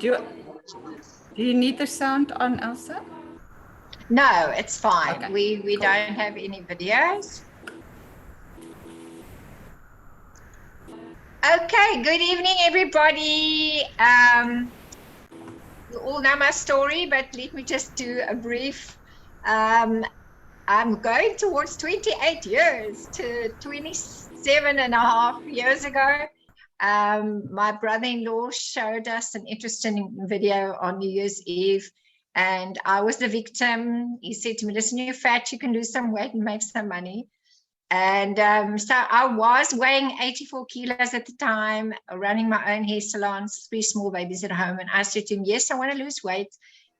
Do you need the sound on, Elsa? No, it's fine. Okay, We cool. don't have any videos. Okay, good evening, everybody. You all know my story, but let me just do a brief. I'm going towards 28 years to 27 and a half years ago. My brother-in-law showed us an interesting video on New Year's Eve, and I was the victim. He said to me, listen, you're fat, you can lose some weight and make some money. And so I was weighing 84 kilos at the time, running my own hair salons, 3 small babies at home. And I said to him, yes, I want to lose weight.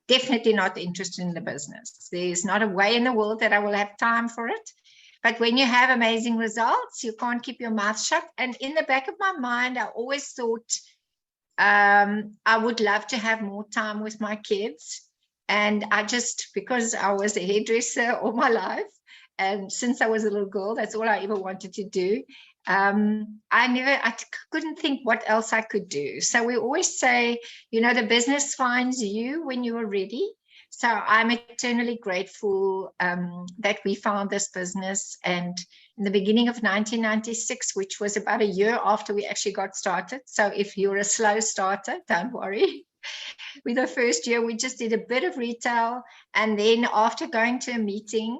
Definitely not interested in the business. There's not a way in the world that I will have time for it. But when you have amazing results, you can't keep your mouth shut. And in the back of my mind, I always thought I would love to have more time with my kids. And I just, because I was a hairdresser all my life, and since I was a little girl, that's all I ever wanted to do. I couldn't think what else I could do. So we always say, you know, the business finds you when you are ready. So I'm eternally grateful that we found this business. And in the beginning of 1996, which was about a year after we actually got started. So if you're a slow starter, don't worry. With the first year, we just did a bit of retail. And then after going to a meeting,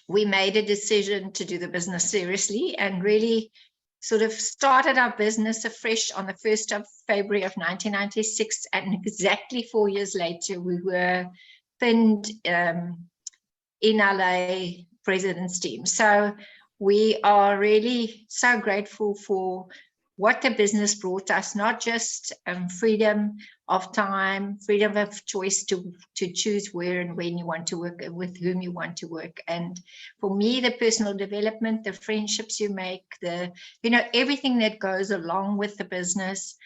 we made a decision to do the business seriously and really sort of started our business afresh on the 1st of February of 1996. And exactly 4 years later, we were pinned in LA President's team. So we are really so grateful for what the business brought us, not just freedom of time, freedom of choice to choose where and when you want to work, with whom you want to work. And for me, the personal development, the friendships you make, everything that goes along with the business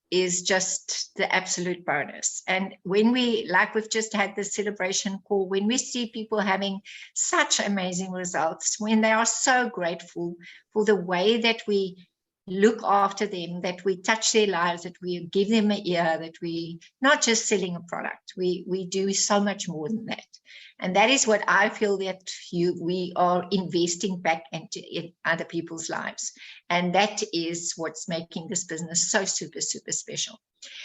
is just the absolute bonus. And when we've just had this celebration call, when we see people having such amazing results, when they are so grateful for the way that we look after them, that we touch their lives, that we give them an ear, that we not just selling a product, we do so much more than that. And that is what I feel that we are investing back in other people's lives. And that is what's making this business so super, super special.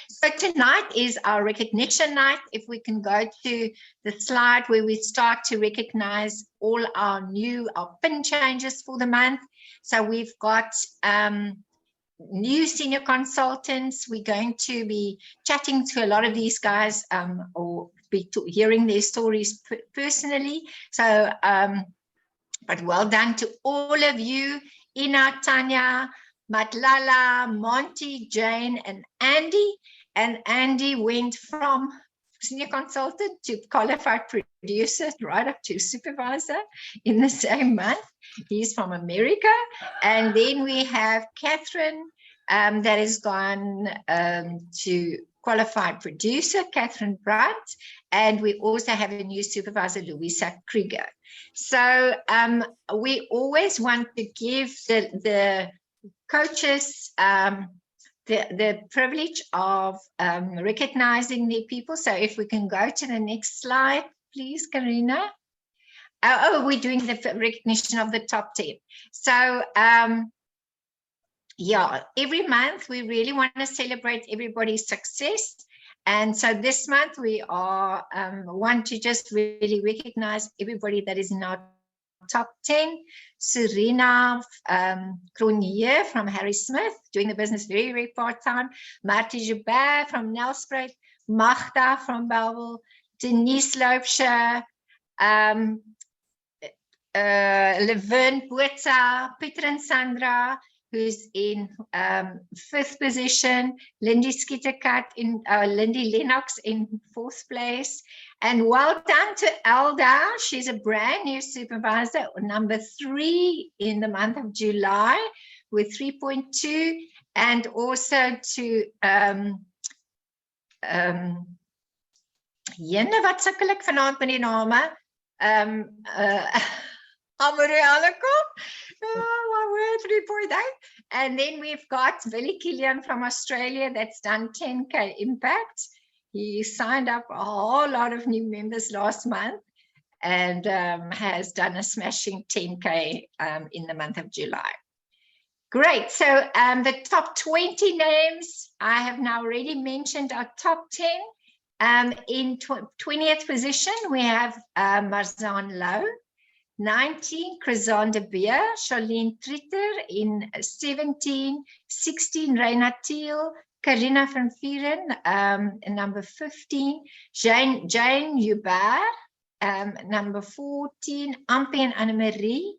So tonight is our recognition night. If we can go to the slide where we start to recognize all our pin changes for the month. So we've got new senior consultants. We're going to be chatting to a lot of these guys or be hearing their stories personally. So, but well done to all of you, Ina, Tanya, Matlala, Monty, Jane, and Andy. And Andy went from senior consultant to qualified producer, right up to supervisor in the same month. He's from America. And then we have Catherine that has gone to qualified producer, Catherine Brandt. And we also have a new supervisor, Louisa Krieger. So we always want to give the coaches the privilege of recognizing their people. So if we can go to the next slide, please, Karina. Oh, we're doing the recognition of the top 10. So yeah, every month we really want to celebrate everybody's success. And so this month we are want to just really recognize everybody that is in our top 10. Serena Cronier from Harry Smith, doing the business very, very part-time. Marty Joubert from Nelspruit. Magda from Belleville. Denise Loubser. Laverne Botha. Peter and Sandra, who's in 5th position. Lindy Skittercut in Lindy Lennox in 4th place. And well done to Elda. She's a brand new supervisor, number 3 in the month of July with 3.2. And also to Jenne, wat sukkel ek vanaand met die name? my word, 3.8. And then we've got Billy Killian from Australia that's done 10K Impact. He signed up a whole lot of new members last month and has done a smashing 10K in the month of July. Great. So the top 20 names, I have now already mentioned our top 10. In 20th position, we have Marzan Lowe. 19, Crazon de Beer, Charlene Tritter in 17, 16, Reina Thiel, Karina van Vieren, number 15, Jane Hubert, number 14, Ampi and Annemarie,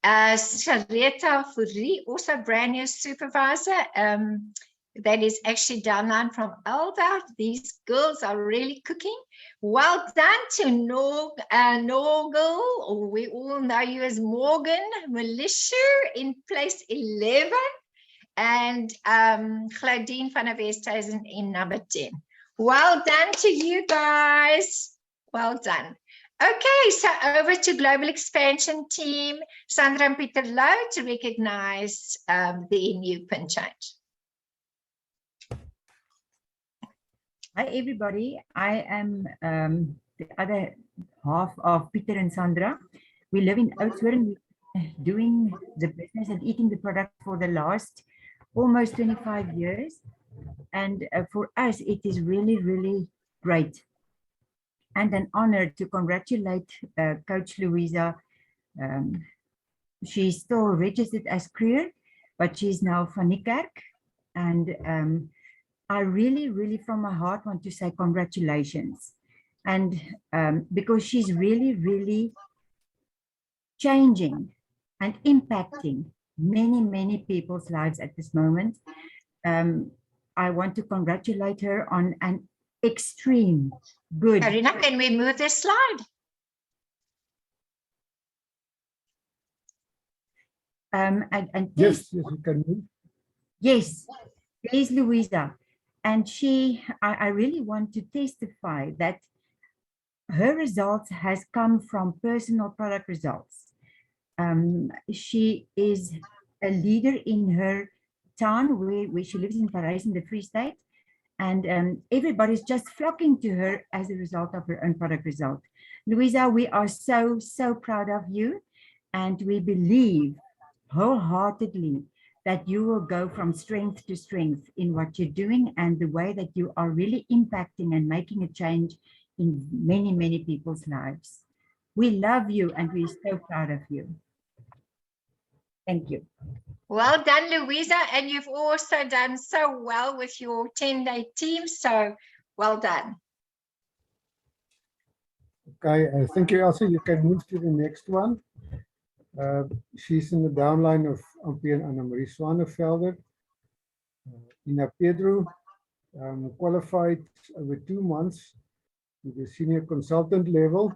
Sareta Fourie, also brand new supervisor, that is actually downline from Elda. These girls are really cooking. Well done to Norgal, or we all know you as Morgan Militia in place 11, and Claudine van der Westhuizen in number 10. Well done to you guys. Well done. Okay, so over to Global Expansion Team, Sandra and Peter Lowe to recognize the new pin change. Hi, everybody. I am the other half of Peter and Sandra. We live in Oudtshoorn, doing the business and eating the product for the last almost 25 years. And for us, it is really, really great and an honor to congratulate Coach Louisa. She's still registered as Kruger, but she's now Van Niekerk. And I really, really from my heart want to say congratulations. And because she's really, really changing and impacting many, many people's lives at this moment. I want to congratulate her on an extreme good. Karina, can we move this slide? And yes, you can move. Yes, there's Louisa. And I really want to testify that her results has come from personal product results. She is a leader in her town where she lives in Paris in the Free State. And everybody's just flocking to her as a result of her own product result. Louisa, we are so, so proud of you. And we believe wholeheartedly that you will go from strength to strength in what you're doing and the way that you are really impacting and making a change in many, many people's lives. We love you and we're so proud of you. Thank you. Well done, Louisa. And you've also done so well with your 10-day team. So well done. Okay, thank you, Elsa. You can move to the next one. She's in the downline of Ampi and Annemarie Swanevelder. Ina Pedro qualified over 2 months to the senior consultant level,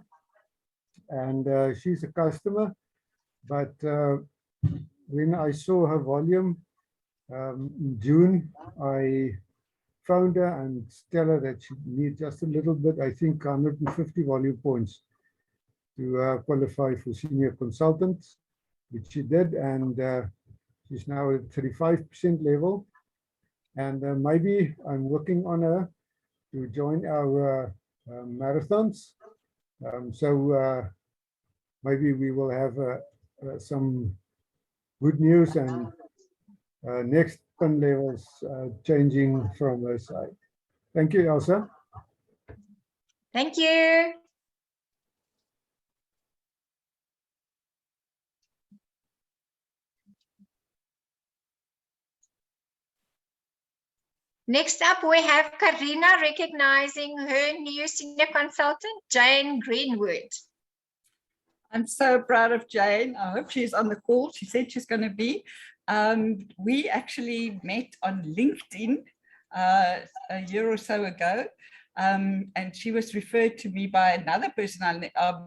and she's a customer. But when I saw her volume in June, I phoned her and tell her that she needs just a little bit, I think 150 volume points to qualify for senior consultant, which she did, and she's now at 35% level. And maybe I'm working on her to join our marathons. So maybe we will have some good news and next pin levels changing from her side. Thank you, Elsa. Thank you. Next up, we have Karina recognizing her new senior consultant, Jane Greenwood. I'm so proud of Jane. I hope she's on the call. She said she's going to be. We actually met on LinkedIn a year or so ago, and she was referred to me by another person I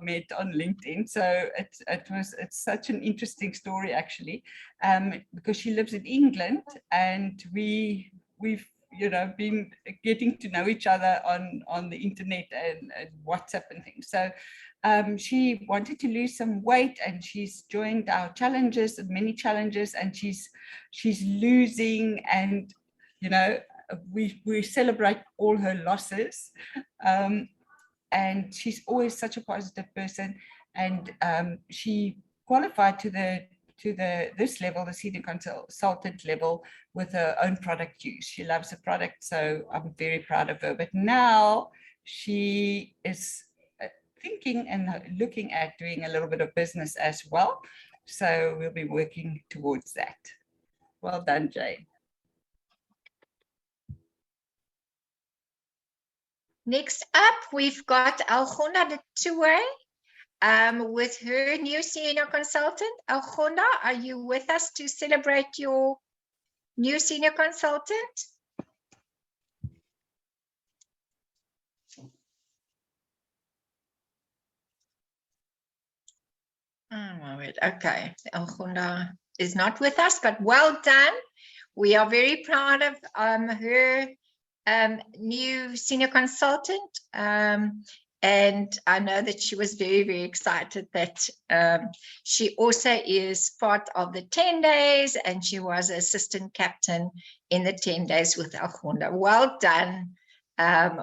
met on LinkedIn. So it's such an interesting story actually, because she lives in England, and we've you know, been getting to know each other on the internet and WhatsApp and things. So she wanted to lose some weight, and she's joined our challenges, many challenges, and she's losing, and you know, we celebrate all her losses. And she's always such a positive person, and she qualified to this level, the senior consultant level, with her own product use. She loves the product, so I'm very proud of her. But now she is thinking and looking at doing a little bit of business as well. So we'll be working towards that. Well done, Jane. Next up, we've got Algonda de Tour with her new senior consultant. Algonda, are you with us to celebrate your new senior consultant? Okay, Algonda is not with us, but well done. We are very proud of her new senior consultant. And I know that she was very, very excited that she also is part of the 10 days, and she was assistant captain in the 10 days with Algonda. Well done,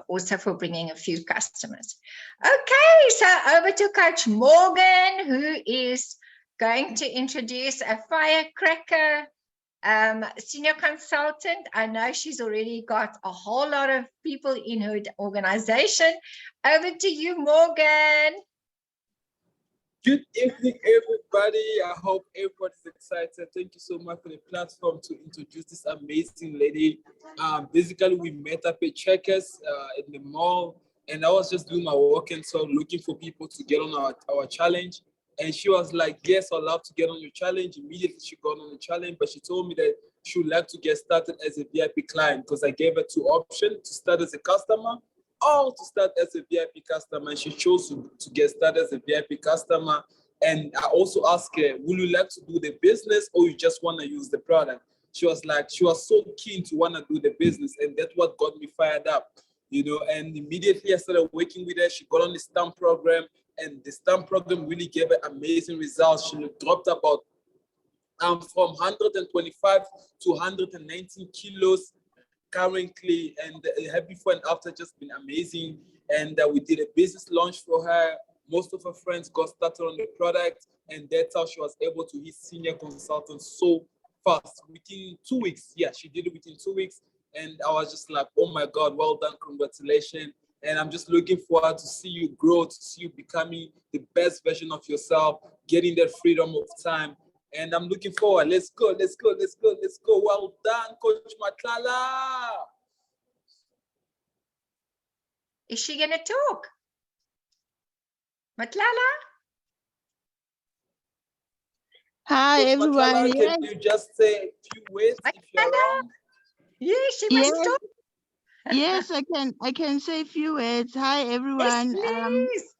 also for bringing a few customers. Okay, so over to Coach Morgan, who is going to introduce a firecracker senior consultant. I know she's already got a whole lot of people in her organization. Over to you, Morgan. Good evening, everybody. I hope everybody's excited. Thank you so much for the platform to introduce this amazing lady. Basically, we met up at Checkers in the mall, and I was just doing my walk and so looking for people to get on our challenge. And she was like, yes, I'd love to get on your challenge. Immediately, she got on the challenge, but she told me that she would like to get started as a VIP client because I gave her two options, to start as a customer or to start as a VIP customer. And she chose to get started as a VIP customer. And I also asked her, will you like to do the business or you just want to use the product? She was so keen to want to do the business. And that's what got me fired up, you know. And immediately I started working with her. She got on the stamp program. And the stamp program really gave her amazing results. She dropped about from 125 to 119 kilos currently, and her before and after just been amazing. And we did a business launch for her. Most of her friends got started on the product, and that's how she was able to hit senior consultant so fast. Within 2 weeks, yeah, she did it within 2 weeks. And I was just like, oh my God, well done, congratulations. And I'm just looking forward to see you grow, to see you becoming the best version of yourself, getting that freedom of time. And I'm looking forward. Let's go, let's go, let's go, let's go. Well done, Coach Matlala. Is she going to talk? Matlala? Hi, Coach everyone. Matlala, Yes, can you just say a few words if you're around? Yes, she must yes, talk. yes, I can say a few words. Hi, Yes, everyone. please.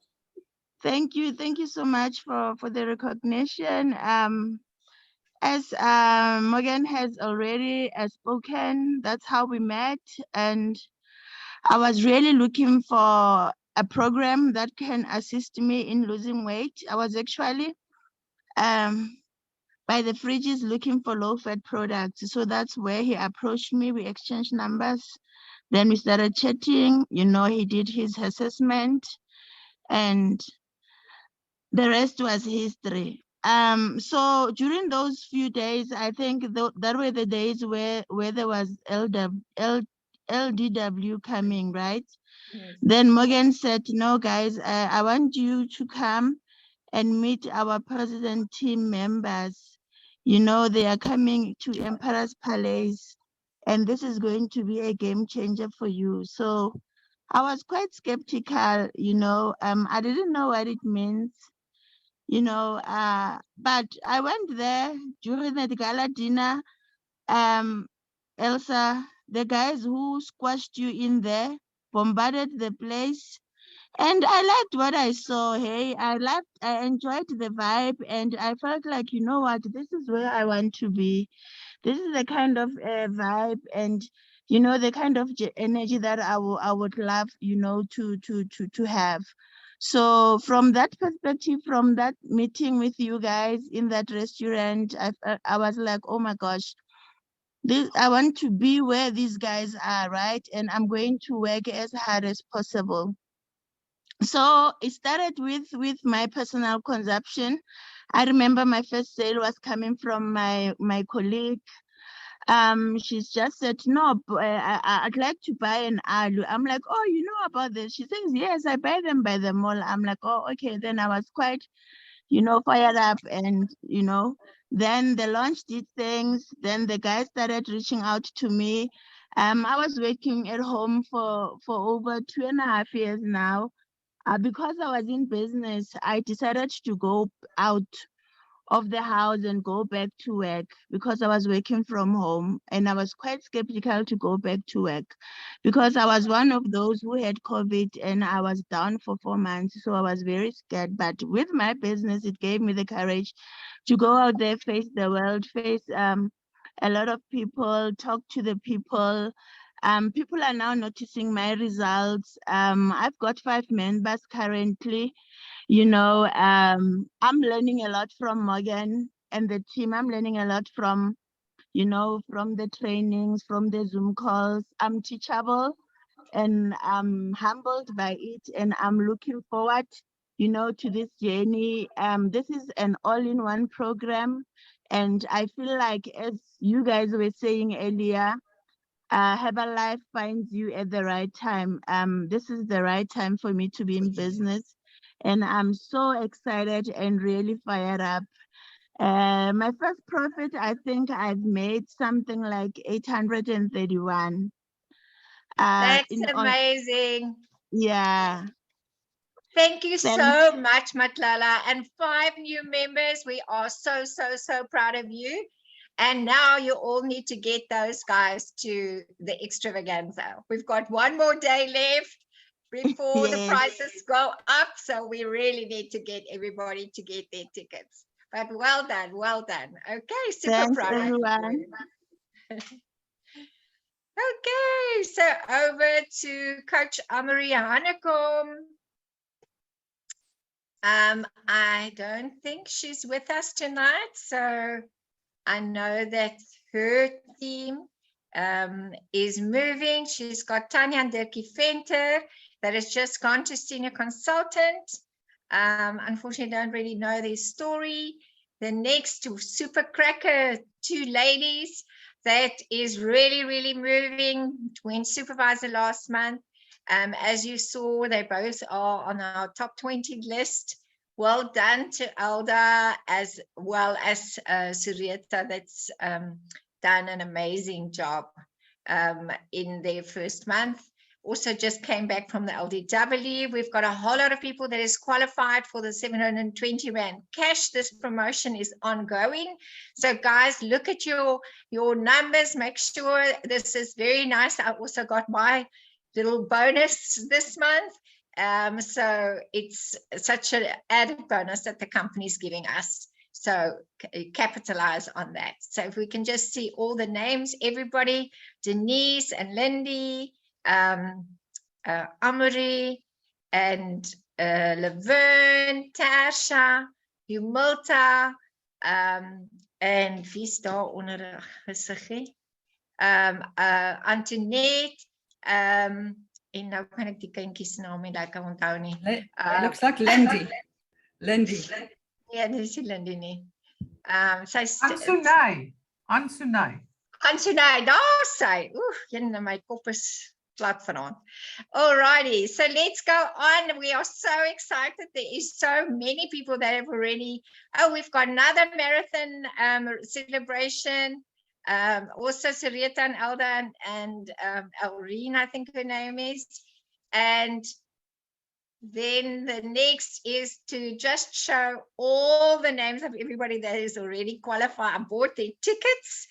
Thank you so much for the recognition. As Morgan has already spoken, that's how we met, and I was really looking for a program that can assist me in losing weight. I was actually by the fridges looking for low-fat products, so that's where he approached me. We exchanged numbers. Then we started chatting, you know, he did his assessment and the rest was history. So during those few days, I think that were the days where there was LDW coming, right? Yes. Then Morgan said, no, guys, I want you to come and meet our president team members. You know, they are coming to Emperor's Palace, and this is going to be a game changer for you. So I was quite skeptical, you know, I didn't know what it means, you know, but I went there during the gala dinner. Elsa, the guys who squashed you in there, bombarded the place. And I liked what I saw. Hey, I enjoyed the vibe, and I felt like, you know what, this is where I want to be. This is the kind of vibe and you know, the kind of energy that I would love, you know, to have. So from that perspective, from that meeting with you guys in that restaurant, I was like, oh my gosh, I want to be where these guys are, right? And I'm going to work as hard as possible. So it started with my personal consumption. I remember my first sale was coming from my colleague. She's just said, no, I'd like to buy an alu. I'm like, oh, you know about this? She says, yes, I buy them by the mall. I'm like, oh, okay. Then I was quite, you know, fired up, and, you know, then the launch did things. Then the guys started reaching out to me. I was working at home for over 2.5 years now. Because I was in business, I decided to go out of the house and go back to work because I was working from home, and I was quite skeptical to go back to work because I was one of those who had COVID and I was down for 4 months. So I was very scared. But with my business, it gave me the courage to go out there, face the world, face a lot of people, talk to the people. People are now noticing my results. I've got 5 members currently. You know, I'm learning a lot from Morgan and the team. I'm learning a lot from, you know, from the trainings, from the Zoom calls. I'm teachable and I'm humbled by it, and I'm looking forward, you know, to this journey. This is an all-in-one program, and I feel like, as you guys were saying earlier, Herbalife finds you at the right time. This is the right time for me to be in business, and I'm so excited and really fired up. My first profit, I think I've made something like 831. That's In on amazing. Yeah. Thank you Thank so much, Matlala. And 5 new members. We are so, so, so proud of you. And now you all need to get those guys to the extravaganza. We've got 1 more day left before the Yes. prices go up. So we really need to get everybody to get their tickets. But well done, well done. Okay, super Thanks, proud of everyone. you. Okay, so over to Coach Amory Hanekom. I don't think she's with us tonight, so I know that her team is moving. She's got Tanya and Dirkie Venter that has just gone to senior consultant. Unfortunately, I don't really know their story. The next to Super Cracker, 2 ladies that is really, really moving. Went supervisor last month. As you saw, they both are on our top 20 list. Well done to Alda as well as Surieta, that's done an amazing job in their first month. Also just came back from the LDW. We've got a whole lot of people that is qualified for the 720 Rand cash. This promotion is ongoing. So guys, look at your numbers. Make sure this is very nice. I also got my little bonus this month. So it's such an added bonus that the company is giving us. So capitalize on that. So if we can just see all the names, everybody, Denise and Lindy, Amory and Laverne, Tasha, Humilta, and wie daar onder gesiggie? Antoinette, en nou kan ek die kindjies naam nie lekker onthou nie. Looks like Lindy. Lindy. Ja, dis nie Lindy nie. Sy's Ansunay, daar sy. Oeh, jenne, my kop is plat vanaand. Alrighty, so let's go on. We are so excited. There is so many people that have already. Oh, we've got another marathon celebration. Also Surieta and Alda and Elreen, I think her name is. And then the next is to just show all the names of everybody that is already qualified and bought their tickets.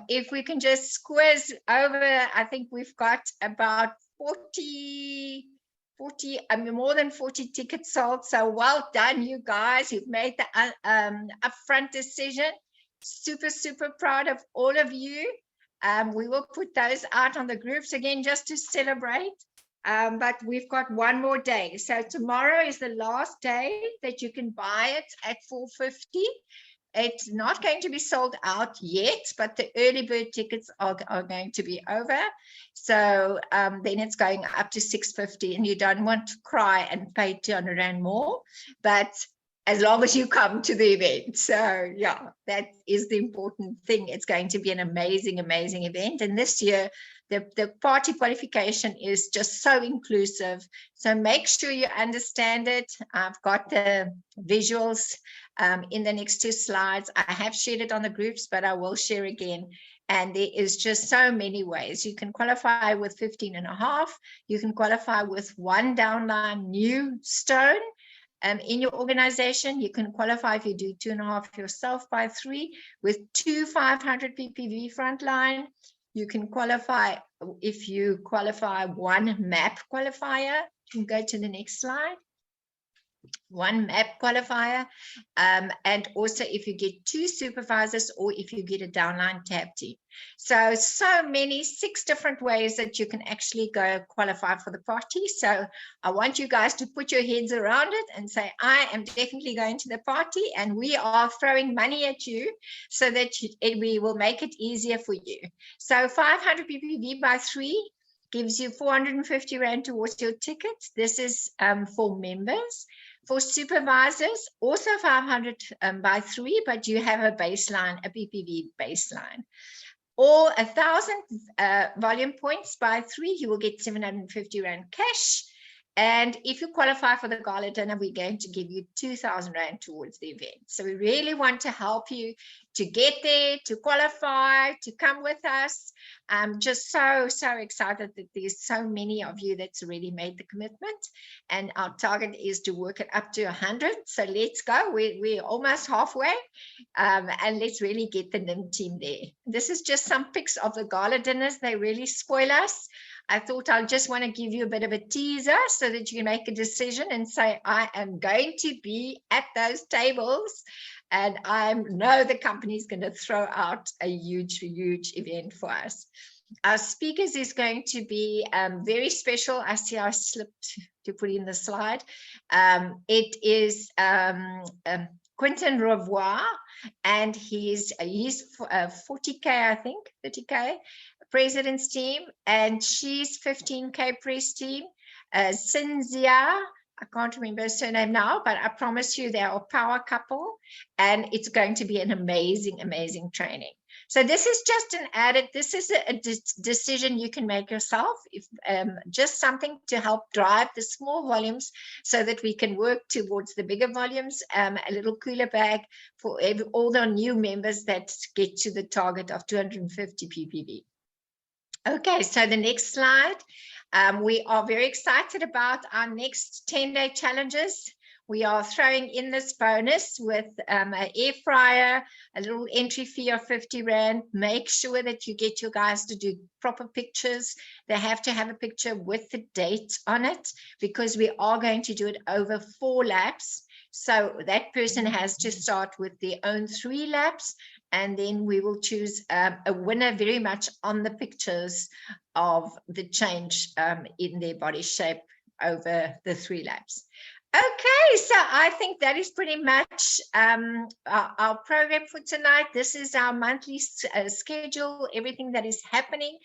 If we can just squeeze over, I think we've got about 40, more than 40 tickets sold. So well done, you guys. You've made the upfront decision. Super, super proud of all of you. We will put those out on the groups again just to celebrate. But we've got one more day. So tomorrow is the last day that you can buy it at 450. It's not going to be sold out yet, but the early bird tickets are going to be over. So then it's going up to 650, and you don't want to cry and pay 200 Rand more, but as long as you come to the event. So yeah, that is the important thing. It's going to be an amazing, amazing event. And this year, the party qualification is just so inclusive. So make sure you understand it. I've got the visuals in the next 2 slides. I have shared it on the groups, but I will share again. And there is just so many ways. You can qualify with 15.5. You can qualify with 1 downline new stone. In your organization, you can qualify if you do 2.5 yourself by 3 with 2 500 ppv frontline. You can qualify if you qualify 1 map qualifier. You can go to the next slide. 1 map qualifier, and also if you get 2 supervisors or if you get a downline tab team. So many, 6 different ways that you can actually go qualify for the party. So I want you guys to put your heads around it and say, I am definitely going to the party, and we are throwing money at you so that we will make it easier for you. So 500 ppv by 3 gives you 450 Rand towards your tickets. This is for members. For supervisors, also 500 by 3, but you have a baseline, a PPV baseline. Or 1,000 volume points by 3, you will get 750 Rand cash. And if you qualify for the gala dinner, we're going to give you 2,000 Rand towards the event. So we really want to help you to get there, to qualify, to come with us. I'm just so excited that there's so many of you that's already made the commitment. And our target is to work it up to 100. So let's go. We're almost halfway. And let's really get the NIM team there. This is just some pics of the gala dinners. They really spoil us. I thought I'll just want to give you a bit of a teaser so that you can make a decision and say, I am going to be at those tables, and I know the company is going to throw out a huge, huge event for us. Our speakers is going to be very special. I see I slipped to put in the slide. It is Quentin Revoir, and he's 40K, I think, 30K. President's team, and she's 15K press team. Cynthia, I can't remember her surname now, but I promise you they are a power couple, and it's going to be an amazing, amazing training. So this is just an added, this is a decision you can make yourself, if just something to help drive the small volumes so that we can work towards the bigger volumes, a little cooler bag for all the new members that get to the target of 250 ppv. Okay, so the next slide. We are very excited about our next 10-day challenges. We are throwing in this bonus with an air fryer, a little entry fee of 50 Rand. Make sure that you get your guys to do proper pictures. They have to have a picture with the date on it, because we are going to do it over 4 laps. So that person has to start with their own 3 laps, and then we will choose a winner very much on the pictures of the change in their body shape over the 3 laps. Okay, so I think that is pretty much our program for tonight. This is our monthly schedule, everything that is happening.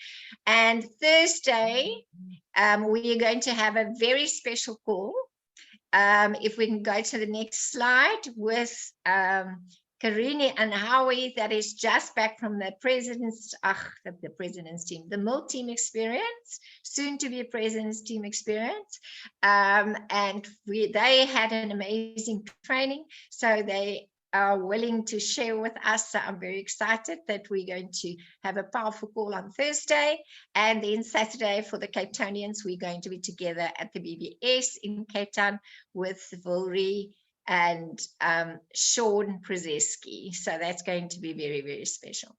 And Thursday, we are going to have a very special call. If we can go to the next slide with Karini and Howie, that is just back from the president's team, the MIL team experience, soon to be a president's team experience. And they had an amazing training, so they are willing to share with us. So I'm very excited that we're going to have a powerful call on Thursday. And then Saturday for the Cape Townians, we're going to be together at the BBS in Cape Town with Vilri and Sean Przeski. So that's going to be very, very special.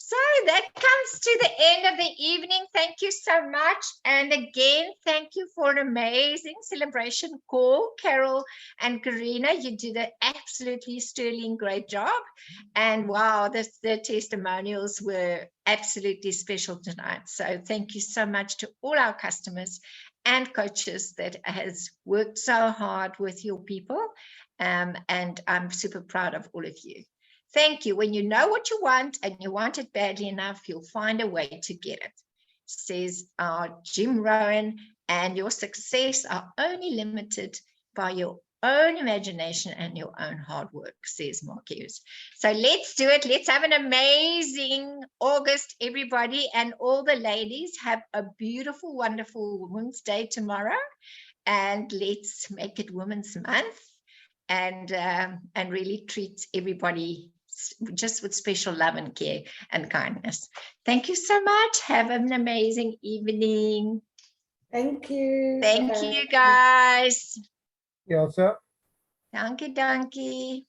So that comes to the end of the evening. Thank you so much. And again, thank you for an amazing celebration call, Carol and Karina. You did an absolutely sterling great job. And wow, the testimonials were absolutely special tonight. So thank you so much to all our customers and coaches that has worked so hard with your people. And I'm super proud of all of you. Thank you. When you know what you want and you want it badly enough, you'll find a way to get it, says our Jim Rohn, and your success are only limited by your own imagination and your own hard work, says Mark Hughes. So let's do it. Let's have an amazing August, everybody, and all the ladies have a beautiful, wonderful Women's Day tomorrow, and let's make it Women's Month and really treat everybody just with special love and care and kindness. Thank you so much. Have an amazing evening. Thank you. Thank you, guys. Elsa. Dankie, dankie.